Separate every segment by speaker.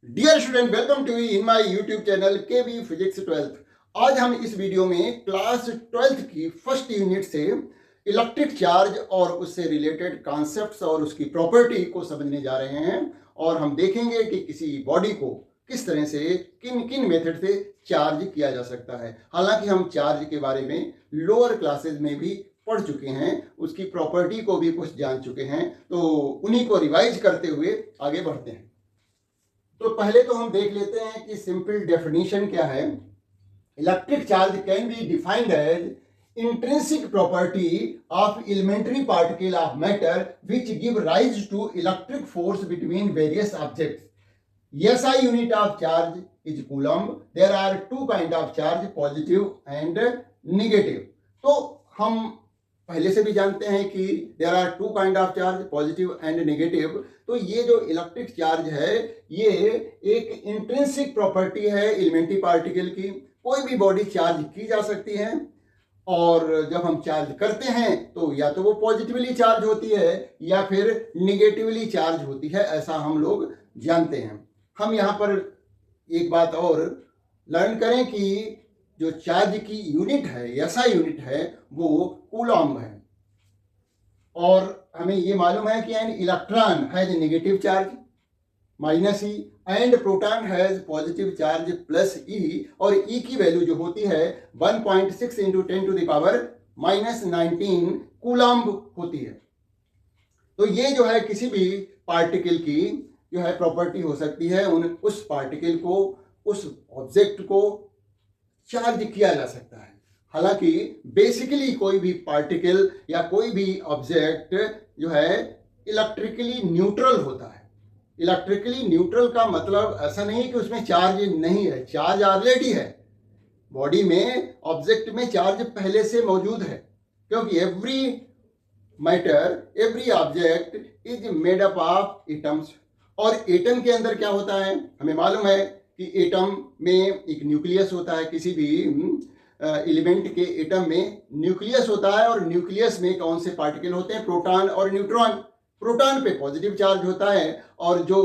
Speaker 1: Dear student, welcome to in my YouTube channel KB physics 12th। आज हम इस video में क्लास 12th की फर्स्ट यूनिट से इलेक्ट्रिक चार्ज और उससे रिलेटेड कॉन्सेप्ट्स और उसकी प्रॉपर्टी को समझने जा रहे हैं। और हम देखेंगे कि किसी बॉडी को किस तरह से किन किन मेथड से चार्ज किया जा सकता है। हालांकि हम चार्ज के बारे में लोअर क्लासेस में भी पढ़ चुके हैं, उसकी प्रॉपर्टी को भी कुछ जान चुके हैं, तो उन्हीं को रिवाइज करते हुए आगे बढ़ते हैं। तो पहले तो हम देख लेते हैं कि सिंपल डेफिनेशन क्या है। Electric charge can be defined as intrinsic property of elementary particle of matter which give rise to electric force between various objects. SI unit of charge is coulomb. There are two kind of charge, positive and negative. तो हम पहले से भी जानते हैं कि there are two kind of charge, positive and negative. तो ये जो इलेक्ट्रिक चार्ज है ये एक इंट्रिंसिक प्रॉपर्टी है एलिमेंट्री पार्टिकल की। कोई भी बॉडी चार्ज की जा सकती है और जब हम चार्ज करते हैं तो या तो वो पॉजिटिवली चार्ज होती है या फिर निगेटिवली चार्ज होती है, ऐसा हम लोग जानते हैं। हम यहाँ पर एक बात और लर्न करें कि जो चार्ज की यूनिट है, एसआई यूनिट है, वो कूलॉम्ब है। और हमें ये मालूम है कि an electron has negative charge -e and proton has positive charge +e, और e की वैल्यू जो होती है 1.6 × 10⁻⁻19 कूलॉम्ब होती है। तो ये जो है किसी भी पार्टिकल की जो है प्रॉपर्टी हो सकती है, उस पार्टिकल को, उस ऑब्जेक्ट को चार्ज किया जा सकता है। हालांकि बेसिकली कोई भी पार्टिकल या कोई भी ऑब्जेक्ट जो है इलेक्ट्रिकली न्यूट्रल होता है। इलेक्ट्रिकली न्यूट्रल का मतलब ऐसा नहीं कि उसमें चार्ज नहीं है, चार्ज ऑलरेडी है। बॉडी में, ऑब्जेक्ट में चार्ज पहले से मौजूद है, क्योंकि every matter, every object is made up of atoms. और एटम के अंदर क्या होता है, हमें मालूम है कि एटम में एक न्यूक्लियस होता है। किसी भी एलिमेंट के एटम में न्यूक्लियस होता है, और न्यूक्लियस में कौन से पार्टिकल होते हैं, प्रोटॉन और न्यूट्रॉन। प्रोटॉन पे पॉजिटिव चार्ज होता है और जो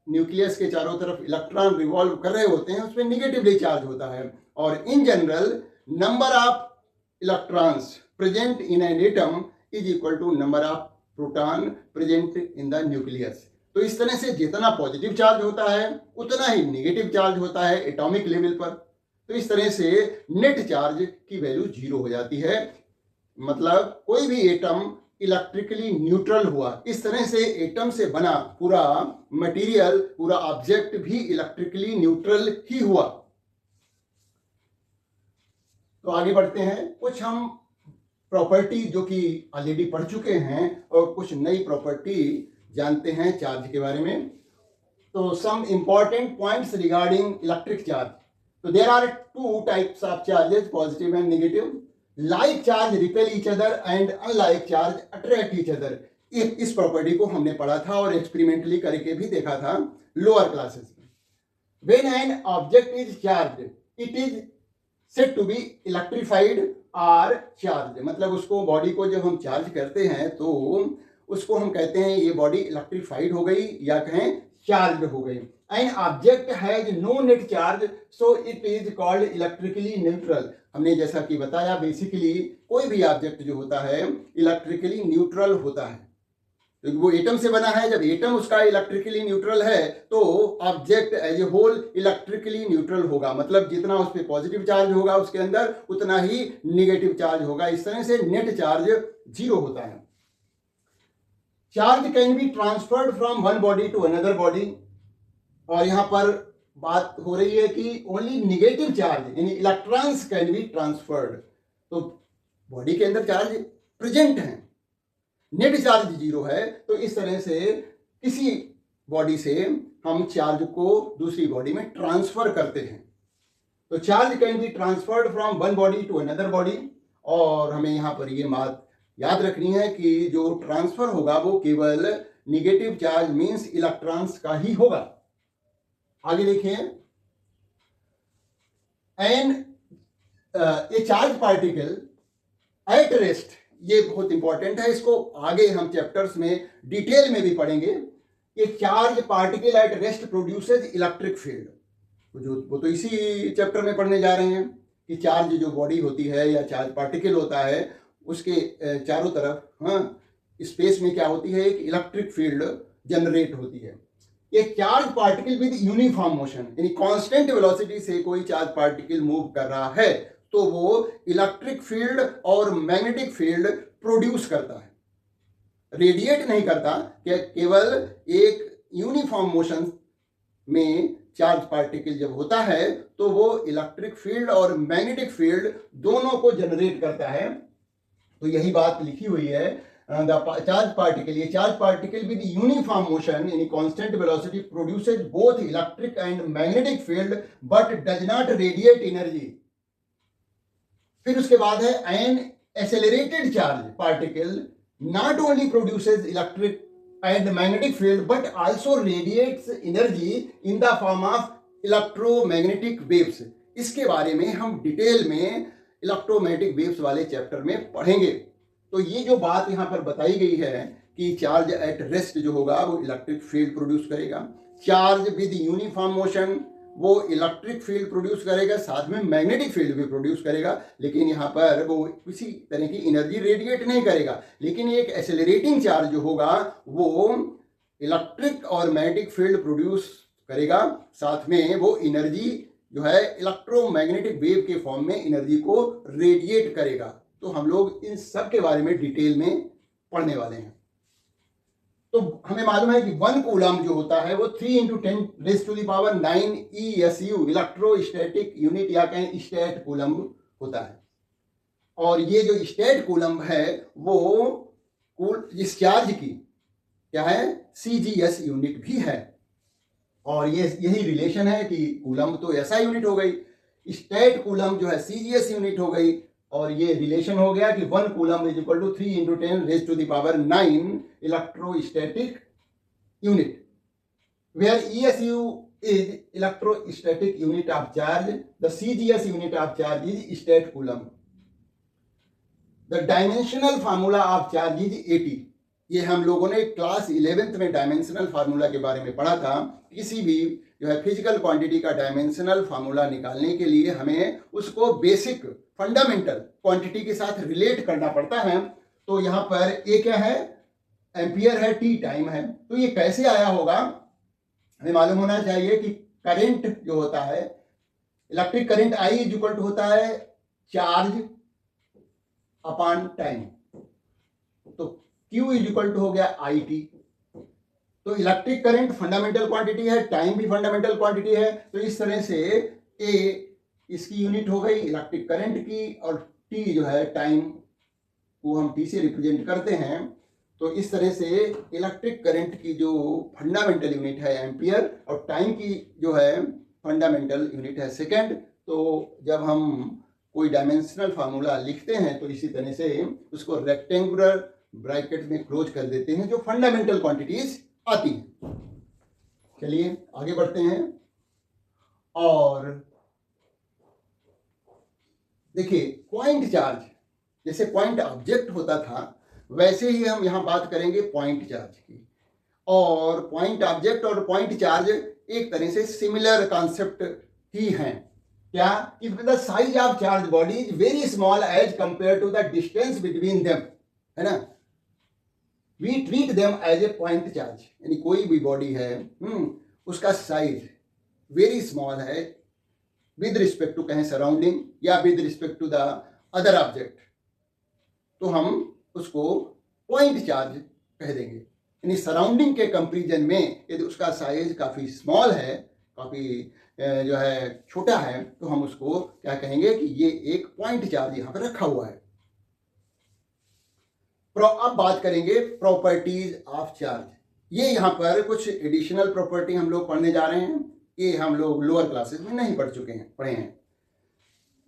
Speaker 1: न्यूक्लियस के चारों तरफ इलेक्ट्रॉन रिवॉल्व कर रहे होते हैं उसमें निगेटिवली चार्ज होता है। और in general number of electrons present in an atom is equal to number of proton present in the nucleus. तो इस तरह से जितना पॉजिटिव चार्ज होता है उतना ही नेगेटिव चार्ज होता है एटॉमिक लेवल पर। तो इस तरह से नेट चार्ज की वैल्यू 0 हो जाती है। मतलब कोई भी एटम इलेक्ट्रिकली न्यूट्रल हुआ। इस तरह से एटम से बना पूरा मटेरियल, पूरा ऑब्जेक्ट भी इलेक्ट्रिकली न्यूट्रल ही हुआ। तो आगे बढ़ते हैं। कुछ हम प्रॉपर्टी जो कि ऑलरेडी पढ़ चुके हैं और कुछ नई प्रॉपर्टी जानते हैं चार्ज के बारे में। तो some important points regarding electric charge. तो there are two types of charges, positive and negative. Like charge repel each other and unlike charge attract each other. इस प्रॉपर्टी को हमने पढ़ा था और एक्सपेरिमेंटली करके भी देखा था लोअर क्लासेस में। When an object is charge it is said to be electrified और चार्ज। मतलब उसको, बॉडी को जब हम चार्ज करते हैं तो उसको हम कहते हैं ये बॉडी इलेक्ट्रिफाइड हो गई या कहें चार्ज हो गई। An object has no net charge so it is called electrically neutral. हमने जैसा कि बताया, बेसिकली कोई भी ऑब्जेक्ट जो होता है इलेक्ट्रिकली न्यूट्रल होता है, क्योंकि वो एटम से बना है। जब एटम उसका इलेक्ट्रिकली न्यूट्रल है तो object as a whole electrically neutral होगा। मतलब जितना उस पर पॉजिटिव चार्ज होगा उसके अंदर उतना ही निगेटिव चार्ज होगा। इस तरह से नेट चार्ज 0 होता है। Charge can be transferred from one body to another body. और यहाँ पर बात हो रही है कि ओनली निगेटिव चार्ज यानी इलेक्ट्रॉन्स कैन बी ट्रांसफर्ड। तो बॉडी के अंदर चार्ज प्रेजेंट है, नेट चार्ज 0 है। तो इस तरह से किसी बॉडी से हम चार्ज को दूसरी बॉडी में ट्रांसफर करते हैं। तो charge can be transferred from one body to another body. और हमें यहाँ पर ये बात याद रखनी है कि जो ट्रांसफर होगा वो केवल निगेटिव चार्ज मींस इलेक्ट्रॉन्स का ही होगा। आगे देखिए, an a charge particle at rest. ये बहुत इंपॉर्टेंट है, इसको आगे हम चैप्टर्स में डिटेल में भी पढ़ेंगे। ये charge particle at rest produces electric field, वो तो इसी चैप्टर में पढ़ने जा रहे हैं कि चार्ज जो बॉडी होती है या चार्ज पार्टिकल होता है उसके चारों तरफ, हाँ, स्पेस में क्या होती है, एक इलेक्ट्रिक फील्ड जनरेट होती है। ये charge particle with uniform motion, यानी कांस्टेंट वेलोसिटी से कोई चार्ज पार्टिकल मूव कर रहा है तो वो इलेक्ट्रिक फील्ड और मैग्नेटिक फील्ड प्रोड्यूस करता है, रेडिएट नहीं करता, केवल एक यूनिफॉर्म मोशन में चार्ज पार्टिकल जब होता है तो वो इलेक्ट्रिक फील्ड और मैग्नेटिक फील्ड दोनों को जनरेट करता है। तो यही बात लिखी हुई है, द चार्ज पार्टिकल, ये charge particle with uniform motion यानी constant velocity produces both electric and magnetic field but does not radiate energy. फिर उसके बाद है an accelerated charge particle not only produces electric and magnetic field but also radiates energy in the form of electromagnetic waves। इसके बारे में हम detail में electromagnetic waves वाले चैप्टर में पढ़ेंगे। तो ये जो बात यहाँ पर बताई गई है कि चार्ज एट रेस्ट जो होगा वो इलेक्ट्रिक फील्ड प्रोड्यूस करेगा, चार्ज विद यूनिफॉर्म मोशन वो इलेक्ट्रिक फील्ड प्रोड्यूस करेगा, साथ में मैग्नेटिक फील्ड भी प्रोड्यूस करेगा, लेकिन यहाँ पर वो किसी तरह की एनर्जी रेडिएट नहीं करेगा। लेकिन एक एक्सेलरेटिंग चार्ज जो होगा वो इलेक्ट्रिक और मैग्नेटिक फील्ड प्रोड्यूस करेगा, साथ में वो एनर्जी जो है इलेक्ट्रोमैग्नेटिक वेव के फॉर्म में एनर्जी को रेडिएट करेगा। तो हम लोग इन सब के बारे में डिटेल में पढ़ने वाले हैं। तो हमें मालूम है कि 1 कूलम जो होता है वो 3 × 10⁹ ESU इलेक्ट्रोस्टैटिक यूनिट या कहें स्टैट कूलम होता है। और ये जो स्टैट कूलम है वो इस चार्ज की क्या है, CGS यूनिट भी है। और ये यही रिलेशन है कि कूलम तो ऐसा यूनिट हो गई, स्टैट कूलम जो है CGS यूनिट हो गई, और ये रिलेशन हो गया कि 1 coulomb is equal to 3 × 10⁹ electrostatic unit, where ESU is electrostatic unit of charge, the CGS unit of charge is state coulomb, the dimensional formula of charge is 80। ये हम लोगों ने क्लास 11th में डायमेंशनल फार्मूला के बारे में पढ़ा था। किसी भी जो है फिजिकल क्वांटिटी का डायमेंशनल फार्मूला निकालने के लिए हमें उसको बेसिक फंडामेंटल क्वांटिटी के साथ रिलेट करना पड़ता है। तो यहाँ पर ए क्या है, एम्पियर है, टी टाइम है। तो ये कैसे आया होगा हमें मालूम होना चाहिए कि करंट जो होता है, electric current I is equal to होता है चार्ज अपॉन टाइम, तो Q इज इक्वल टू हो गया IT। तो इलेक्ट्रिक करंट फंडामेंटल क्वांटिटी है, टाइम भी फंडामेंटल क्वांटिटी है। तो इस तरह से A इसकी यूनिट हो गई इलेक्ट्रिक करंट की, और T जो है टाइम को हम T से रिप्रेजेंट करते हैं। तो इस तरह से इलेक्ट्रिक करंट की जो फंडामेंटल यूनिट है एम्पियर, और टाइम की जो है फंडामेंटल यूनिट है सेकेंड। तो जब हम कोई डायमेंशनल फार्मूला लिखते हैं तो इसी तरह से उसको रेक्टेंगुलर ब्रैकेट में क्लोज कर देते हैं जो फंडामेंटल क्वांटिटीज आती हैं। चलिए आगे बढ़ते हैं और देखिए पॉइंट चार्ज, जैसे पॉइंट ऑब्जेक्ट होता था वैसे ही हम यहाँ बात करेंगे पॉइंट चार्ज की। और पॉइंट ऑब्जेक्ट और पॉइंट चार्ज एक तरह से सिमिलर कॉन्सेप्ट ही हैं। क्या, if the size of charge body is very small as compare to the distance between them, है ना, we treat them as a point charge. यानी कोई भी बॉडी है उसका साइज वेरी स्मॉल है विद रिस्पेक्ट टू कहें सराउंडिंग या with respect to the other object, तो हम उसको पॉइंट चार्ज कह देंगे। यानी सराउंडिंग के कंपैरिजन में यदि उसका साइज काफ़ी स्मॉल है, काफ़ी जो है छोटा है, तो हम उसको क्या कहेंगे कि ये एक पॉइंट चार्ज यहाँ पर रखा हुआ है। अब बात करेंगे प्रॉपर्टीज ऑफ चार्ज। ये यहाँ पर कुछ एडिशनल प्रॉपर्टी हम लोग पढ़ने जा रहे हैं, ये हम लोग लोअर क्लासेस में नहीं पढ़े हैं।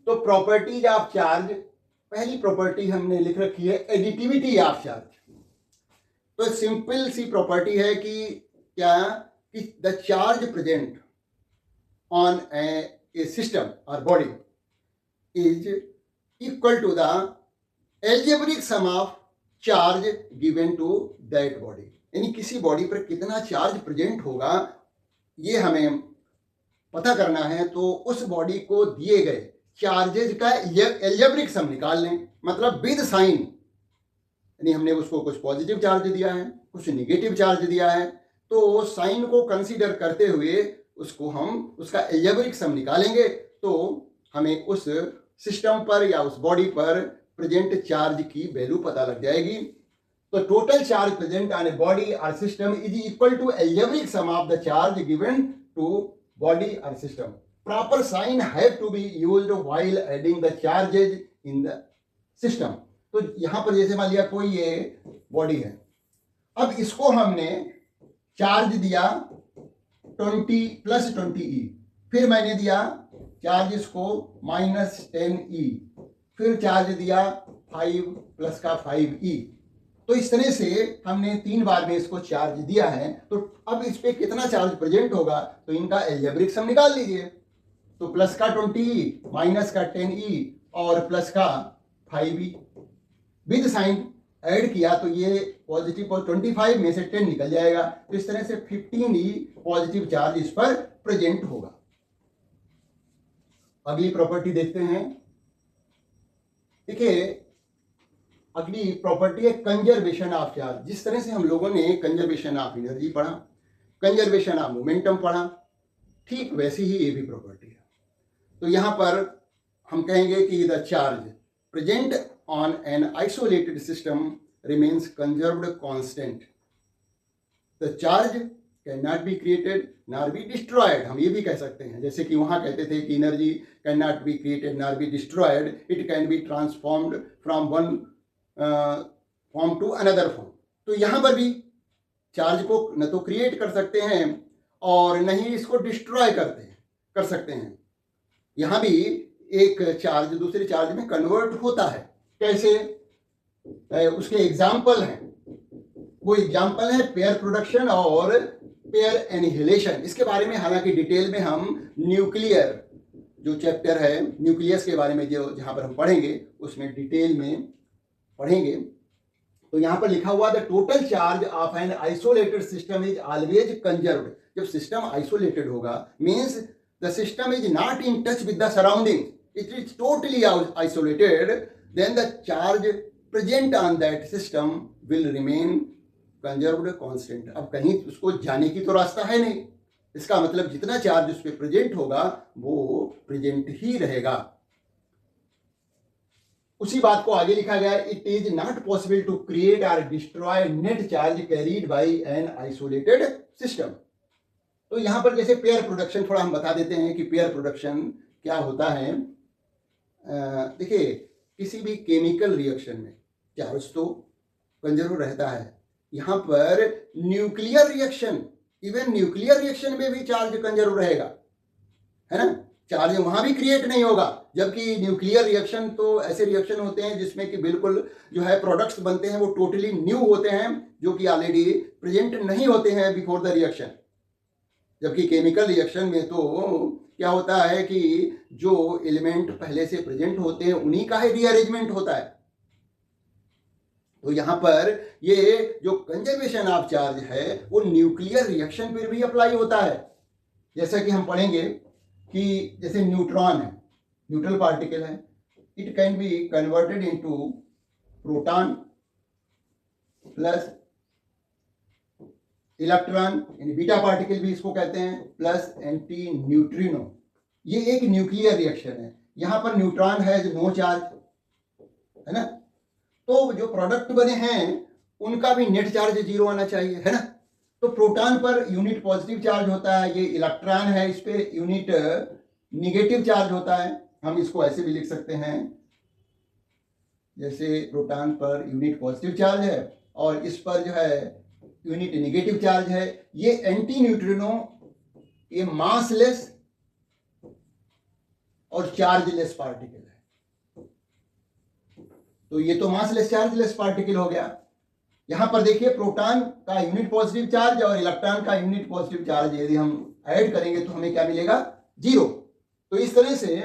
Speaker 1: तो प्रॉपर्टीज ऑफ चार्ज, पहली प्रॉपर्टी हमने लिख रखी है एडिटिविटी ऑफ चार्ज। तो सिंपल सी प्रॉपर्टी है कि क्या, कि the charge present on a system और body is equal to the algebraic sum of charge given to that body. यानी किसी बॉडी पर कितना चार्ज प्रेजेंट होगा ये हमें पता करना है, तो उस बॉडी को दिए गए चार्जेज का एल्जेब्रिक सम निकाल लें, मतलब विद साइन, यानी हमने उसको कुछ पॉजिटिव चार्ज दिया है, कुछ निगेटिव चार्ज दिया है, तो साइन को कंसीडर करते हुए उसको हम उसका एल्जेब्रिक सम निकालेंगे, तो हमें उस सिस्टम पर या उस बॉडी पर प्रेजेंट चार्ज की वैल्यू पता लग जाएगी। तो total charge present on a body और system is equal to algebraic sum of the charge given to body और system. Proper sign have to be used while adding the charges in the system. तो यहां पर जैसे मान लिया कोई ये बॉडी है, अब इसको हमने चार्ज दिया 20 + 20E, फिर मैंने दिया चार्ज इसको -10E, फिर चार्ज दिया 5 + का 5E। तो इस तरह से हमने 3 बार में इसको चार्ज दिया है। तो अब इस पे कितना चार्ज प्रेजेंट होगा, तो इनका एल्जेब्रिक सम निकाल लीजिए। तो प्लस का 20E, माइनस का 10E और प्लस का 5E विद साइन ऐड किया, तो ये पॉजिटिव और 25 में से 10 निकल जाएगा। तो इस तरह से 15E पॉजिटिव चार्ज इस पर प्रेजेंट होगा। अगली प्रॉपर्टी देखते हैं। देखिए अगली प्रॉपर्टी है कंजर्वेशन ऑफ चार्ज। जिस तरह से हम लोगों ने कंजर्वेशन ऑफ एनर्जी पढ़ा, कंजर्वेशन ऑफ मोमेंटम पढ़ा, ठीक वैसी ही ये भी प्रॉपर्टी है। तो यहां पर हम कहेंगे कि the charge present on N isolated system remains conserved constant. The charge can not be created nor be destroyed. हम ये भी कह सकते हैं, जैसे कि वहां कहते थे कि energy can not be created nor be destroyed, it can be transformed from one form to another form. तो यहां पर भी चार्ज को न तो क्रिएट कर सकते हैं और न ही इसको डिस्ट्रॉय कर सकते हैं। यहां भी एक चार्ज दूसरे चार्ज में कन्वर्ट होता है। कैसे? उसके एग्जाम्पल हैं। वो एग्जाम्पल है पेयर प्रोडक्शन और पेयर एनिहिलेशन। इसके बारे में हालांकि डिटेल में हम न्यूक्लियर जो चैप्टर है न्यूक्लियस के बारे में जो जहां पर हम पढ़ेंगे उसमें डिटेल में पढ़ेंगे। तो यहां पर लिखा हुआ the total charge of an isolated system is always conserved. जब सिस्टम आइसोलेटेड होगा means the system is not in touch with the surrounding, it is totally isolated, then the charge present on that system will remain conserved constant. अब कहीं उसको जाने की तो रास्ता है नहीं, इसका मतलब जितना चार्ज उस पर प्रेजेंट होगा वो प्रेजेंट ही रहेगा। उसी बात को आगे लिखा गया, it is not possible to create और destroy net charge carried by an isolated system. तो यहां पर जैसे पेयर प्रोडक्शन थोड़ा हम बता देते हैं कि पेयर प्रोडक्शन क्या होता है। देखिए किसी भी केमिकल रिएक्शन में चार्ज तो कंजर्व रहता है। यहां पर nuclear reaction, even nuclear reaction में भी चार्ज कंजर्व रहेगा, है ना। चार्ज वहां भी क्रिएट नहीं होगा, जबकि न्यूक्लियर रिएक्शन तो ऐसे रिएक्शन होते हैं जिसमें कि बिल्कुल जो है प्रोडक्ट्स बनते हैं वो टोटली न्यू होते हैं, जो कि ऑलरेडी प्रेजेंट नहीं होते हैं बिफोर द रिएक्शन। जबकि केमिकल रिएक्शन में तो क्या होता है कि जो एलिमेंट पहले से प्रेजेंट होते हैं उन्हीं का ही रीअरेंजमेंट होता है। तो यहाँ पर ये जो कंजर्वेशन ऑफ चार्ज है वो न्यूक्लियर रिएक्शन पर भी अप्लाई होता है। जैसा कि हम पढ़ेंगे कि जैसे न्यूट्रॉन है, न्यूट्रल पार्टिकल है, it can be converted into proton plus electron, यानी बीटा पार्टिकल भी इसको कहते हैं, प्लस एंटी न्यूट्रिनो। ये एक न्यूक्लियर रिएक्शन है। यहां पर न्यूट्रॉन है जो नो चार्ज, है ना। तो जो प्रोडक्ट बने हैं उनका भी नेट चार्ज 0 आना चाहिए, है ना। तो proton per unit positive charge होता है, ये इलेक्ट्रॉन है इस पे यूनिट निगेटिव चार्ज होता है। हम इसको ऐसे भी लिख सकते हैं, जैसे proton per unit positive charge है और इस पर जो है यूनिट नेगेटिव चार्ज है। ये एंटी न्यूट्रिनो, ये मासलेस और चार्जलेस पार्टिकल है। तो ये तो मासलेस चार्जलेस पार्टिकल हो गया। यहां पर देखिए प्रोटॉन का यूनिट पॉजिटिव चार्ज और इलेक्ट्रॉन का यूनिट पॉजिटिव चार्ज यदि हम ऐड करेंगे तो हमें क्या मिलेगा? 0। तो इस तरह से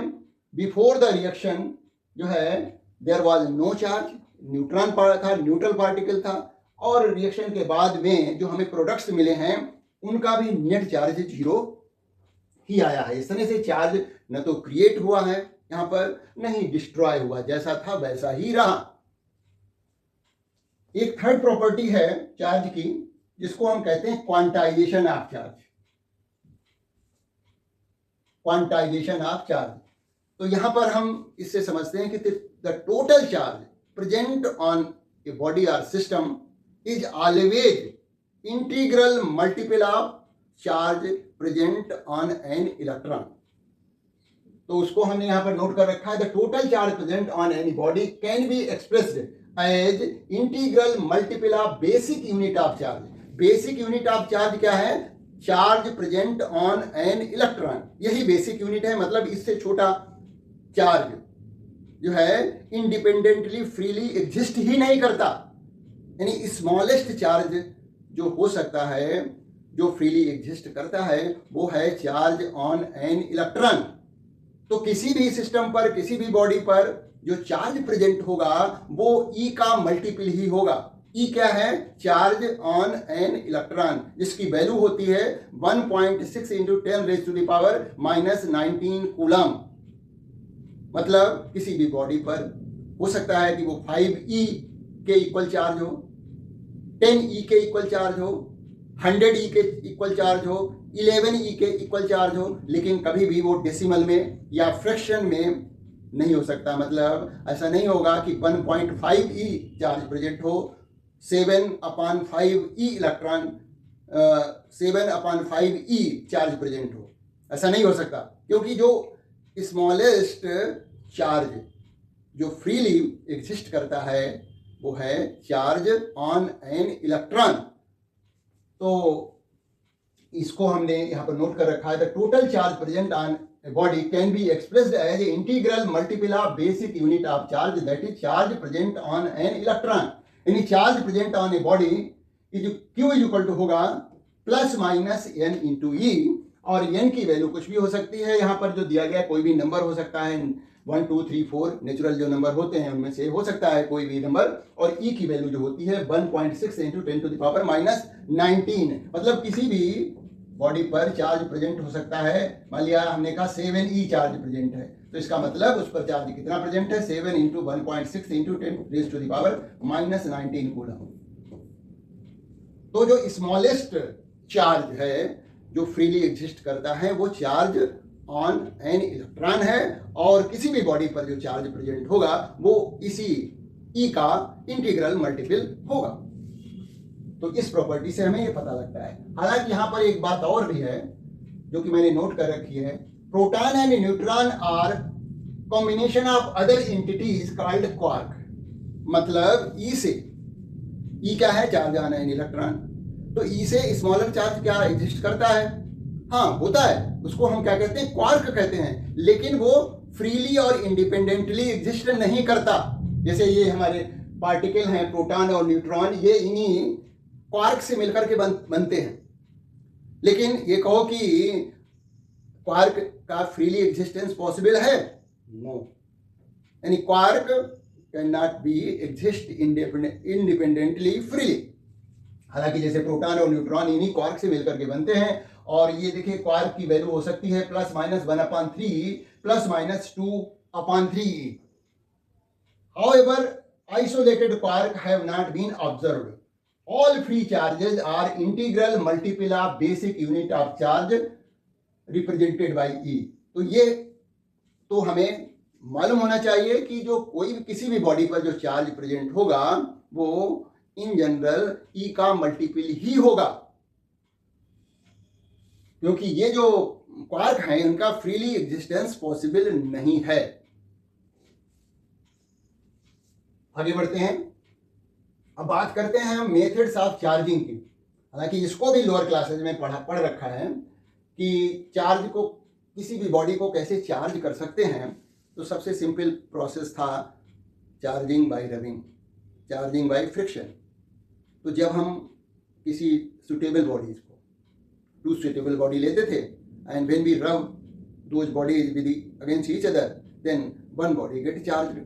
Speaker 1: बिफोर द रिएक्शन जो है there was no charge, neutron था, न्यूट्रल पार्टिकल था, और रिएक्शन के बाद में जो हमें प्रोडक्ट्स मिले हैं उनका भी नेट चार्ज 0 ही आया है। इस तरह से चार्ज न तो क्रिएट हुआ है यहां पर, न ही डिस्ट्रॉय हुआ, जैसा था वैसा ही रहा। एक थर्ड प्रॉपर्टी है चार्ज की जिसको हम कहते हैं quantization of charge. Quantization of charge, तो यहां पर हम इससे समझते हैं कि the total charge present on a body और system is always integral multiple of charge present on an electron. तो उसको हमने यहां पर नोट कर रखा है, the total charge present on any body can be expressed as integral multiple of basic unit of charge. Basic unit of charge क्या है? Charge present on an electron, यही बेसिक यूनिट है। मतलब इससे छोटा चार्ज जो है इंडिपेंडेंटली फ्रीली एग्जिस्ट ही नहीं करता। यानी स्मॉलेस्ट चार्ज जो हो सकता है, जो फ्रीली एग्जिस्ट करता है, वो है चार्ज ऑन एन इलेक्ट्रॉन। तो किसी भी सिस्टम पर, किसी भी बॉडी पर जो चार्ज प्रेजेंट होगा वो ई का मल्टीपल ही होगा। ई क्या है? चार्ज ऑन एन इलेक्ट्रॉन, जिसकी वैल्यू होती है 1.6 × 10⁻⁻19 कूलम। मतलब किसी भी बॉडी पर हो सकता है कि वो 5e के इक्वल चार्ज हो, 10e के इक्वल चार्ज हो, 100e के इक्वल चार्ज हो, 11e के इक्वल चार्ज हो, लेकिन कभी भी वो डेसिमल में या फ्रैक्शन में नहीं हो सकता। मतलब ऐसा नहीं होगा कि 1.5e चार्ज प्रेजेंट हो, 7/5e electron 7/5e charge present हो, ऐसा नहीं हो सकता। क्योंकि जो स्मॉलेस्ट चार्ज जो फ्रीली एग्जिस्ट करता है वो है चार्ज ऑन एन इलेक्ट्रॉन। तो इसको हमने यहाँ पर नोट कर रखा है, the total charge present on a body can be expressed as a integral multiple of basic unit of charge, that is charge present on an electron. यानी charge present on a body is Q is equal to होगा +- n × E, और n की value कुछ भी हो सकती है। यहाँ पर जो दिया गया कोई भी नंबर हो सकता है, 1 2 3 4 नेचुरल जो नंबर होते हैं उनमें से हो सकता है कोई भी नंबर, और E की वैल्यू जो होती है 1.6 × 10⁻⁻19। मतलब किसी भी बॉडी पर चार्ज प्रेजेंट हो सकता है। मान लिया हमने कहा 7e चार्ज प्रेजेंट है, तो इसका मतलब उस पर चार्ज कितना प्रेजेंट है? 7 × 1.6 × 10⁻⁻19 कूलम। तो जो स्मॉलेस्ट चार्ज है जो फ्रीली एग्जिस्ट करता है वो चार्ज ऑन एन इलेक्ट्रॉन है, और किसी भी बॉडी पर जो चार्ज प्रेजेंट होगा वो इसी E का इंटीग्रल मल्टीपल होगा। तो इस प्रॉपर्टी से हमें ये पता लगता है। हालांकि यहाँ पर एक बात और भी है जो कि मैंने नोट कर रखी है, proton and neutron are combination of other entities called quark. मतलब E से, E क्या है? Charge on an electron. तो E से स्मॉलर चार्ज क्या एग्जिस्ट करता है? हाँ, होता है। उसको हम क्या कहते हैं? क्वार्क कहते हैं। लेकिन वो फ्रीली और इंडिपेंडेंटली एग्जिस्ट नहीं करता। जैसे ये हमारे पार्टिकल हैं प्रोटॉन और न्यूट्रॉन, ये इन्हीं क्वार्क से मिलकर के बनते हैं। लेकिन ये कहो कि क्वार्क का फ्रीली एग्जिस्टेंस पॉसिबल है? नो। यानी quark can not be exist independently freely. हालांकि जैसे प्रोटॉन और न्यूट्रॉन इन्हीं क्वार्क से मिलकर के बनते हैं, और ये देखिए क्वार्क की वैल्यू हो सकती है +-1/3 +-2/3. However, isolated quark have not been observed. All free charges are integral multiple of basic unit of charge represented by E. तो ये तो हमें मालूम होना चाहिए कि जो कोई भी किसी भी बॉडी पर जो चार्ज प्रेजेंट होगा वो इन जनरल E का मल्टीपल ही होगा, क्योंकि ये जो क्वार्क हैं उनका फ्रीली एग्जिस्टेंस पॉसिबल नहीं है। आगे बढ़ते हैं। अब बात करते हैं हम मेथड्स ऑफ चार्जिंग की। हालांकि इसको भी लोअर क्लासेज में पढ़ रखा है कि चार्ज को, किसी भी बॉडी को कैसे चार्ज कर सकते हैं। तो सबसे सिंपल प्रोसेस था charging by rubbing, charging by friction. तो जब हम किसी सुटेबल बॉडीज को, टू सुटेबल बॉडी लेते थे, and when we rub those bodies with against each other, then one body get charged.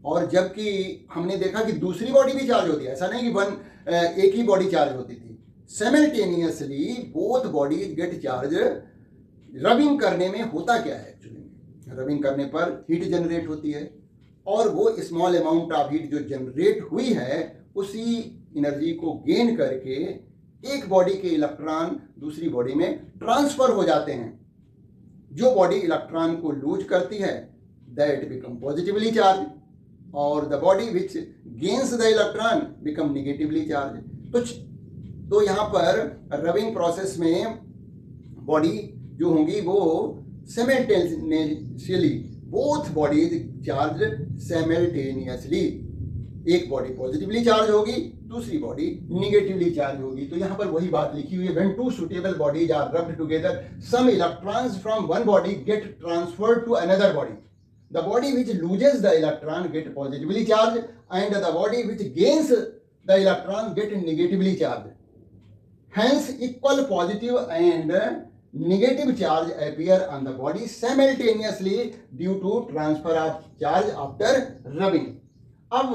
Speaker 1: और जबकि हमने देखा कि दूसरी बॉडी भी चार्ज होती है, ऐसा नहीं कि एक ही बॉडी चार्ज होती थी। Simultaneously both bodies gate charge. Rubbing करने में होता क्या है एक्चुअली, रबिंग करने पर हीट जनरेट होती है और वो स्मॉल अमाउंट ऑफ हीट जो जनरेट हुई है उसी एनर्जी को गेन करके एक बॉडी के इलेक्ट्रॉन दूसरी बॉडी में ट्रांसफर हो जाते हैं। जो बॉडी इलेक्ट्रॉन को लूज करती है दैट बिकम पॉजिटिवली चार्ज और the body which gains the electron become negatively charge. तो यहाँ पर रबिंग प्रोसेस में बॉडी जो होंगी वो simultaneously both bodies charge simultaneously, एक बॉडी पॉजिटिवली चार्ज होगी दूसरी बॉडी निगेटिवली चार्ज होगी। तो यहाँ पर वही बात लिखी हुई है, when two suitable bodies are rubbed together some electrons from one body get transferred to another body. The body which loses the electron get positively charged and the body which gains the electron get negatively charged. Hence, equal positive and negative charge appear on the body simultaneously due to transfer of charge after rubbing. अब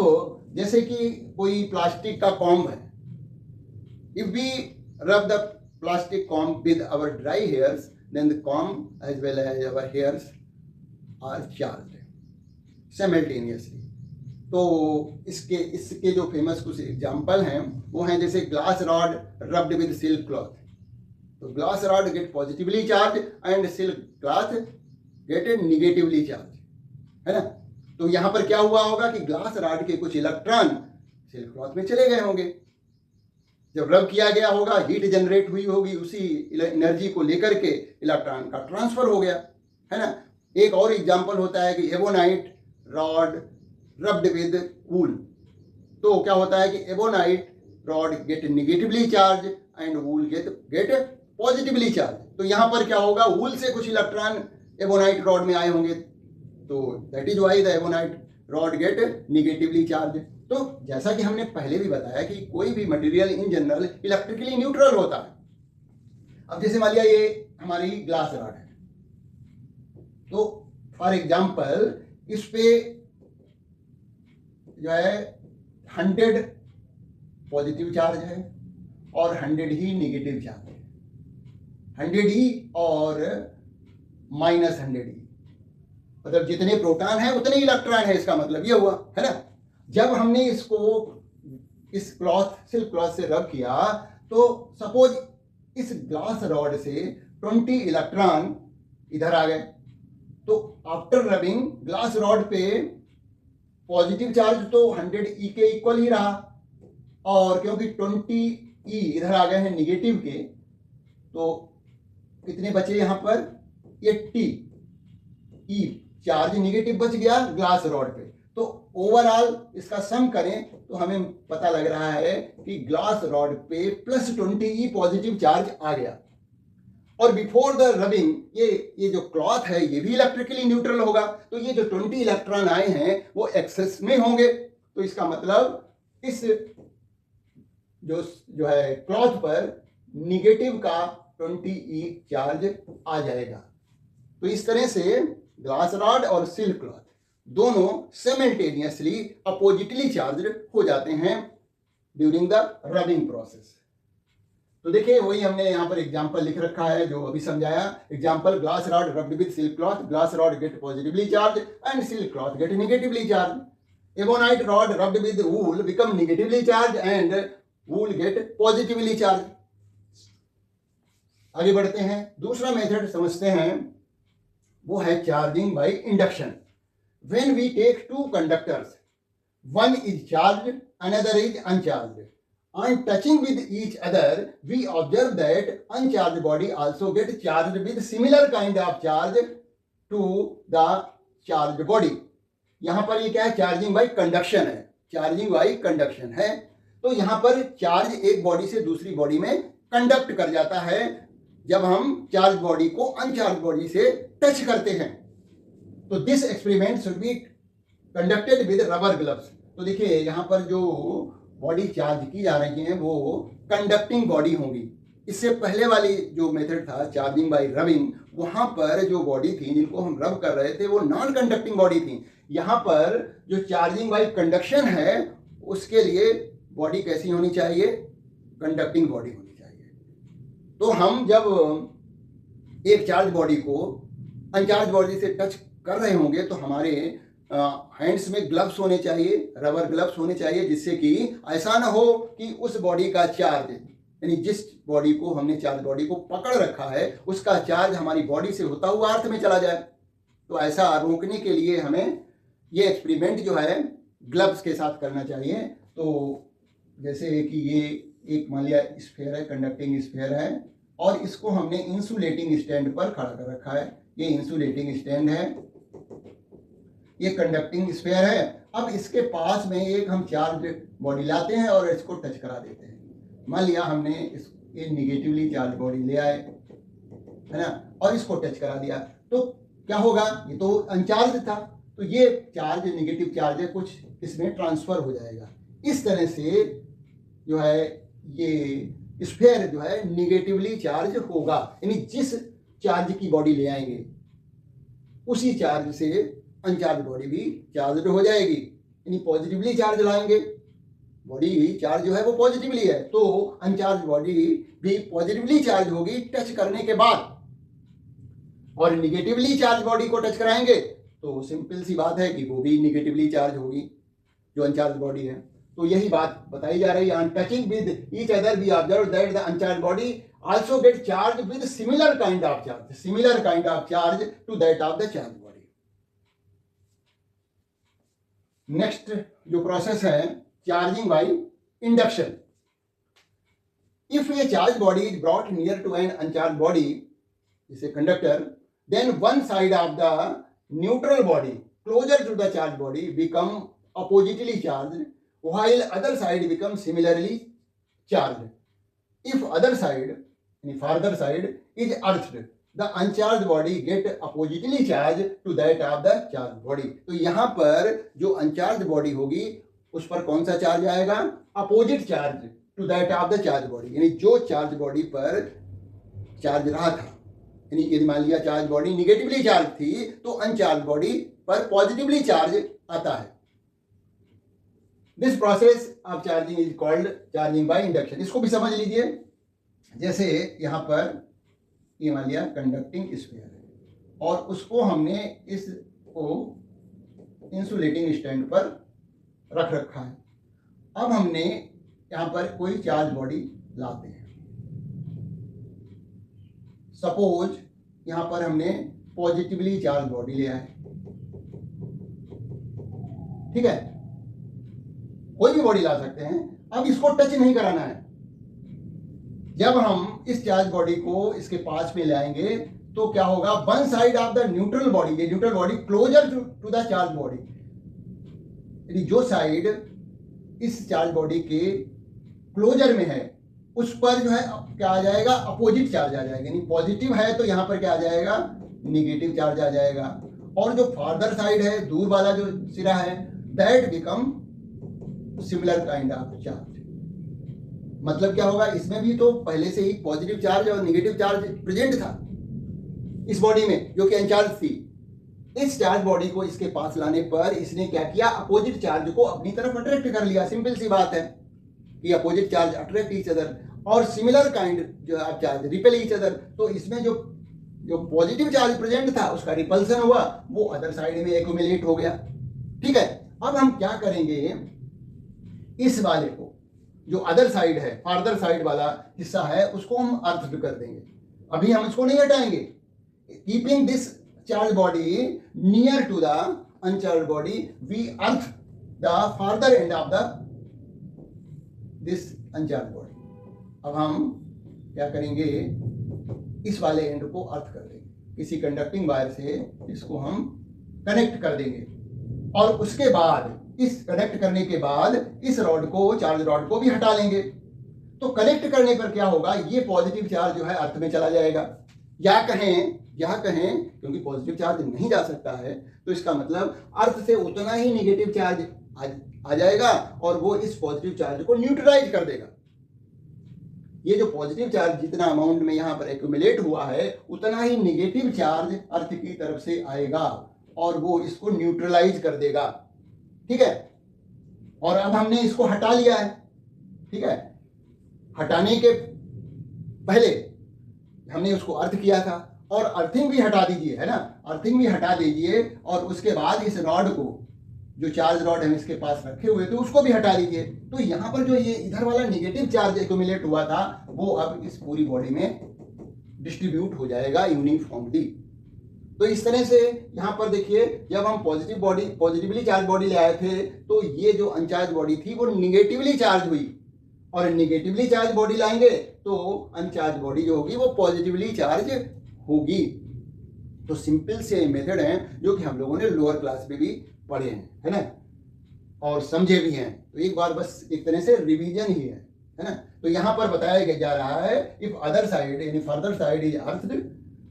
Speaker 1: जैसे कि कोई plastic का comb है, if we rub the plastic comb with our dry hairs, then the comb as well as our hairs are charged simultaneously. तो इसके जो famous कुछ एग्जाम्पल हैं वो हैं जैसे glass rod rubbed with silk cloth. तो glass rod get positively charge and silk cloth get negatively charge, है ना। तो यहाँ पर क्या हुआ होगा कि ग्लास रॉड के कुछ इलेक्ट्रॉन सिल्क क्लॉथ में चले गए होंगे, जब रब किया गया होगा हीट जनरेट हुई होगी, उसी एनर्जी को लेकर के इलेक्ट्रॉन का ट्रांसफर हो गया, है ना। एक और एग्जाम्पल होता है कि ebonite rod rubbed with wool. तो क्या होता है कि ebonite rod get negatively charge and wool get positively charge. तो यहाँ पर क्या होगा, वूल से कुछ इलेक्ट्रॉन एबोनाइट रॉड में आए होंगे, तो that is why the ebonite rod get negatively charge. तो जैसा कि हमने पहले भी बताया कि कोई भी material in general electrically neutral होता है। अब जैसे मान लिया ये हमारी ग्लास रॉड है, तो फॉर एग्जाम्पल इस पे जो है 100 पॉजिटिव चार्ज है और 100 ही नेगेटिव चार्ज है, 100 ही और -100 ही, मतलब जितने प्रोटॉन है उतने इलेक्ट्रॉन है, इसका मतलब ये हुआ, है ना। जब हमने इसको इस सिल्क क्लॉथ से रब किया तो सपोज इस ग्लास रॉड से 20 इलेक्ट्रॉन इधर आ गए, तो आफ्टर रबिंग ग्लास रॉड पे पॉजिटिव चार्ज तो 100 ई के इक्वल ही रहा, और क्योंकि 20 ई इधर आ गए हैं निगेटिव के, तो कितने बचे यहाँ पर 80 ई चार्ज निगेटिव बच गया ग्लास रॉड पे। तो ओवरऑल इसका सम करें तो हमें पता लग रहा है कि ग्लास रॉड पे +20 ई पॉजिटिव चार्ज आ गया। और बिफोर द रबिंग ये जो क्लॉथ है ये भी इलेक्ट्रिकली न्यूट्रल होगा, तो ये जो 20 इलेक्ट्रॉन आए हैं वो एक्सेस में होंगे। तो इसका मतलब इस जो है क्लॉथ पर निगेटिव का 20 ई चार्ज आ जाएगा। तो इस तरह से ग्लास रॉड और सिल्क क्लॉथ दोनों सिमिल्टेनियसली अपोजिटली चार्ज हो जाते हैं ड्यूरिंग द रबिंग प्रोसेस। तो देखिए वही हमने यहाँ पर एग्जाम्पल लिख रखा है जो अभी समझाया। Example, glass rod rubbed with silk cloth, glass rod get positively charge and silk cloth get negatively charge. Ebonite rod rubbed with wool become negatively charge and wool get positively charge. आगे बढ़ते हैं, दूसरा method समझते हैं, वो है charging by induction. When we take two conductors, one is charged, another is uncharged. On touching with each other, we observe that uncharged body also get charged with similar kind of charge to the charged body. यहाँ पर ये क्या है, charging bye conduction है, charging bye conduction है। तो यहाँ पर चार्ज एक बॉडी से दूसरी बॉडी में कंडक्ट कर जाता है जब हम चार्ज बॉडी को अनचार्ज बॉडी से टच करते हैं। तो this experiment should be conducted with rubber gloves. तो देखिए यहाँ पर जो बॉडी चार्ज की जा रही है वो कंडक्टिंग बॉडी होंगी, इससे पहले वाली जो मेथड था चार्जिंग बाय रबिंग, वहां पर जो बॉडी थी जिनको हम रब कर रहे थे वो नॉन कंडक्टिंग बॉडी थी। यहाँ पर जो चार्जिंग बाय कंडक्शन है उसके लिए बॉडी कैसी होनी चाहिए, कंडक्टिंग बॉडी होनी चाहिए। तो हम जब एक चार्ज बॉडी को अनचार्ज बॉडी से टच कर रहे होंगे तो हमारे हैंड्स में ग्लव्स होने चाहिए, रबर ग्लव्स होने चाहिए, जिससे कि ऐसा ना हो कि उस बॉडी का चार्ज, यानी जिस बॉडी को हमने चार्ज बॉडी को पकड़ रखा है उसका चार्ज हमारी बॉडी से होता हुआ अर्थ में चला जाए। तो ऐसा रोकने के लिए हमें ये एक्सपेरिमेंट जो है ग्लव्स के साथ करना चाहिए। तो जैसे कि ये एक मान लिया स्फीयर है, कंडक्टिंग स्फीयर है, और इसको हमने इंसुलेटिंग स्टैंड पर खड़ा कर रखा है। ये इंसुलेटिंग स्टैंड है, ये कंडक्टिंग स्फीयर है। अब इसके पास में एक हम चार्ज बॉडी लाते हैं और इसको टच करा देते हैं। मान लिया हमने ये निगेटिवली चार्ज बॉडी ले आए, है ना, और इसको टच करा दिया, तो क्या होगा, ये तो अनचार्ज था, तो ये चार्ज निगेटिव चार्ज है कुछ इसमें ट्रांसफर हो जाएगा। इस तरह से जो है ये स्फीयर जो है निगेटिवली चार्ज होगा, यानी जिस चार्ज की बॉडी ले आएंगे उसी चार्ज से अनचार्ज बॉडी भी चार्ज हो जाएगी। यानी पॉजिटिवली चार्ज लाएंगे, बॉडी चार्ज जो है वो पॉजिटिवली है, तो अनचार्ज बॉडी भी पॉजिटिवली चार्ज होगी टच करने के बाद। और निगेटिवली चार्ज बॉडी को टच कराएंगे तो सिंपल सी बात है कि वो भी निगेटिवली चार्ज होगी जो अनचार्ज बॉडी है। तो यही बात बताई जा रही है, on touching with each other we observe that the uncharge body also get charge with similar kind of charge to that of the charge body. Next जो प्रोसेस है charging by induction. If a charge body is brought near to an uncharge body, जैसे conductor, then one side of the neutral body closer to the charged body become oppositely charged while other side becomes similarly charged. If other side, any farther side is earthed, the uncharged body get oppositely charged to that of the charged body. तो यहाँ पर जो uncharged body होगी उस पर कौन सा charge आएगा, opposite charge to that of the charge body, यानी जो चार्ज बॉडी पर चार्ज रहा था। यानी यदि मान लिया चार्ज बॉडी निगेटिवली चार्ज थी तो अनचार्ज बॉडी पर पॉजिटिवली चार्ज आता है। This process of charging is called charging by induction. इसको भी समझ लीजिए, जैसे यहाँ पर ये मान लिया कंडक्टिंग स्फीयर है और उसको हमने इसको इंसुलेटिंग स्टैंड पर रख रखा है। अब हमने यहाँ पर कोई चार्ज बॉडी लाते हैं, सपोज यहां पर हमने पॉजिटिवली चार्ज बॉडी लिया है, ठीक है, कोई भी बॉडी ला सकते हैं। अब इसको टच नहीं कराना है। जब हम इस चार्ज बॉडी को इसके पास में लाएंगे तो क्या होगा, one side of the neutral body, ये neutral body closer to the charge body, यानी जो साइड इस चार्ज बॉडी के क्लोजर में है उस पर जो है क्या आ जाएगा, अपोजिट चार्ज आ जाएगा। यानी पॉजिटिव है तो यहां पर क्या आ जाएगा, निगेटिव चार्ज आ जाएगा। और जो फार्दर साइड है, दूर वाला जो सिरा है, that become similar kind of charge. मतलब क्या होगा, इसमें भी तो पहले से ही पॉजिटिव चार्ज और निगेटिव चार्ज प्रेजेंट था इस बॉडी में जो कि अनचार्ज थी। इस चार्ज बॉडी को इसके पास लाने पर इसने क्या किया, अपोजिट चार्ज को अपनी तरफ अट्रैक्ट कर लिया। सिंपल सी बात है कि opposite charge attract each other और सिमिलर काइंड जो चार्ज रिपेल ईच अदर। तो इसमें जो पॉजिटिव चार्ज प्रेजेंट था उसका रिपल्सन हुआ, वो अदर साइड में एक्यूमुलेट हो गया। ठीक है, अब हम क्या करेंगे, इस वाले को जो अदर साइड है, फार्दर साइड वाला हिस्सा है, उसको हम अर्थ कर देंगे। अभी हम इसको नहीं हटाएंगे। Keeping this charge body near to the uncharge body, we earth the farther end of the this uncharge body. अब हम क्या करेंगे, इस वाले एंड को अर्थ कर देंगे, किसी कंडक्टिंग वायर से इसको हम कनेक्ट कर देंगे और उसके बाद इस कनेक्ट करने के बाद इस रॉड को, चार्ज रॉड को भी हटा लेंगे। तो कनेक्ट करने पर क्या होगा, ये पॉजिटिव चार्ज जो है अर्थ में चला जाएगा। या कहें क्योंकि पॉजिटिव चार्ज नहीं जा सकता है तो इसका मतलब अर्थ से उतना ही निगेटिव चार्ज आ जाएगा और वो इस पॉजिटिव चार्ज को न्यूट्रलाइज कर देगा। ये जो पॉजिटिव चार्ज जितना अमाउंट में यहाँ पर एक्यूमुलेट हुआ है उतना ही निगेटिव चार्ज अर्थ की तरफ से आएगा और वो इसको न्यूट्रलाइज कर देगा। ठीक है, और अब हमने इसको हटा लिया है। ठीक है, हटाने के पहले हमने उसको अर्थ किया था और अर्थिंग भी हटा दीजिए, है ना, अर्थिंग भी हटा दीजिए और उसके बाद इस रॉड को, जो चार्ज रॉड हम इसके पास रखे हुए थे, उसको भी हटा दीजिए। तो यहाँ पर जो ये इधर वाला नेगेटिव चार्ज एक्यूमुलेट हुआ था वो अब इस पूरी बॉडी में डिस्ट्रीब्यूट हो जाएगा यूनिफॉर्मली। तो इस तरह से यहाँ पर देखिए, जब हम पॉजिटिवली चार्ज बॉडी ले आए थे तो ये जो अनचार्ज बॉडी थी वो निगेटिवली चार्ज हुई, और निगेटिवली चार्ज बॉडी लाएंगे तो अनचार्ज बॉडी जो होगी वो पॉजिटिवली चार्ज होगी। तो सिंपल से मेथड है जो कि हम लोगों ने लोअर क्लास में भी पढ़े हैं, है ना, और समझे भी हैं। तो एक बार बस एक तरह से रिवीजन ही है ना। तो यहाँ पर बताया जा रहा है, इफ अदर साइड यानी further side is earthed,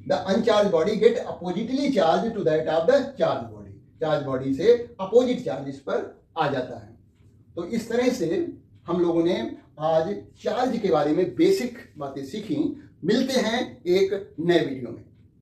Speaker 1: the uncharge body get oppositely charge to that of the charge body. Charge body से अपोजिट चार्ज इस पर आ जाता है। तो इस तरह से हम लोगों ने आज चार्ज के बारे में बेसिक बातें सीखी। मिलते हैं एक नए वीडियो में।